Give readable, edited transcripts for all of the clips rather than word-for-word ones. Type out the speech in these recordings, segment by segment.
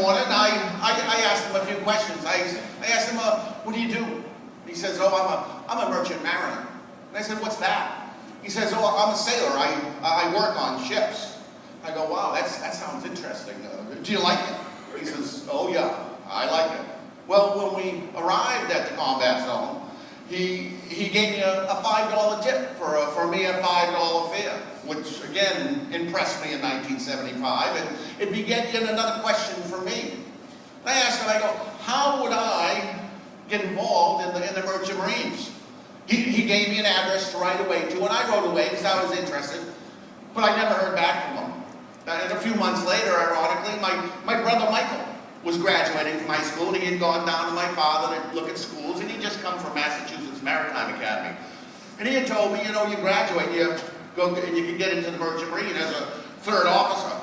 morning, I asked him a few questions. I asked him, what do you do? He says, oh, I'm a merchant mariner. And I said, what's that? He says, oh, I'm a sailor. I work on ships. I go, wow, that sounds interesting. Do you like it? He says, oh yeah, I like it. Well, when we arrived at the combat zone, he gave me a $5 tip for me a $5 fare, which again impressed me in 1975, and it began another question for me. I asked him, I go, how would I get involved in the Merchant Marines? He gave me an address to write away to, and I wrote away because I was interested, but I never heard back from him. And a few months later, ironically, my brother Michael was graduating from high school, and he had gone down to my father to look at schools, and he'd just come from Massachusetts Maritime Academy. And he had told me, you know, you graduate, you go and you can get into the Merchant Marine as a third officer.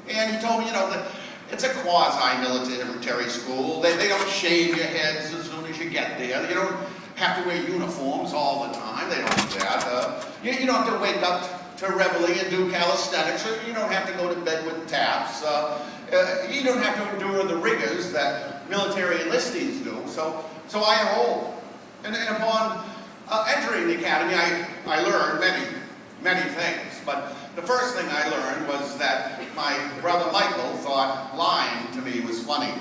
And he told me, you know, that it's a quasi-military school. They don't shave your heads as soon as you get there. You don't have to wear uniforms all the time. They don't do that. You don't have to wake up to reveille and do calisthenics. You don't have to go to bed with taps. You don't have to endure the rigors that military enlistees do. So I enrolled. And upon entering the academy, I learned many things. But the first thing I learned was that my brother Michael thought lying to me was funny.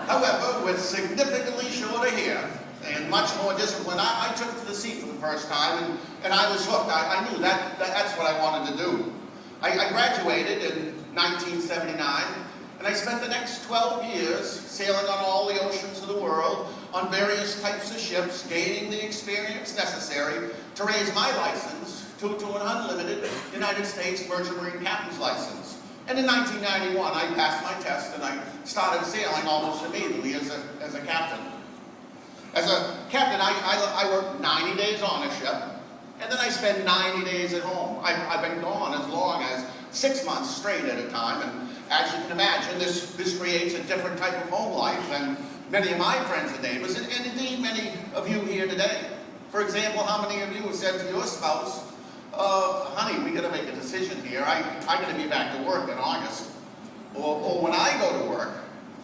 However, with significantly shorter hair and much more discipline, I took to the sea for the first time, and I was hooked. I knew that's what I wanted to do. I graduated in 1979, and I spent the next 12 years sailing on all the oceans of the world, on various types of ships, gaining the experience necessary to raise my license to an unlimited United States Merchant Marine Captain's license. And in 1991, I passed my test, and I started sailing almost immediately as a captain. As a captain, I worked 90 days on a ship, and then I spend 90 days at home. I've been gone as long as 6 months straight at a time, and as you can imagine, this creates a different type of home life than many of my friends and neighbors, and indeed many of you here today. For example, how many of you have said to your spouse, honey, we gotta make a decision here. I'm gonna be back to work in August. Or when I go to work,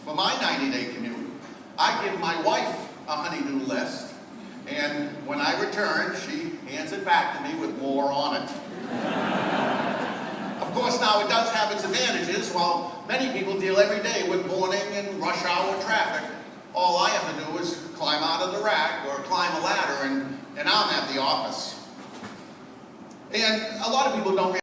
for my 90-day commute, I give my wife a honey-do list, and when I return, she hands it back to me with more on it. Of course, now it does have its advantages. While many people deal every day with morning and rush hour traffic, all I have to do is climb out of the rack or climb a ladder, and I'm at the office. And a lot of people don't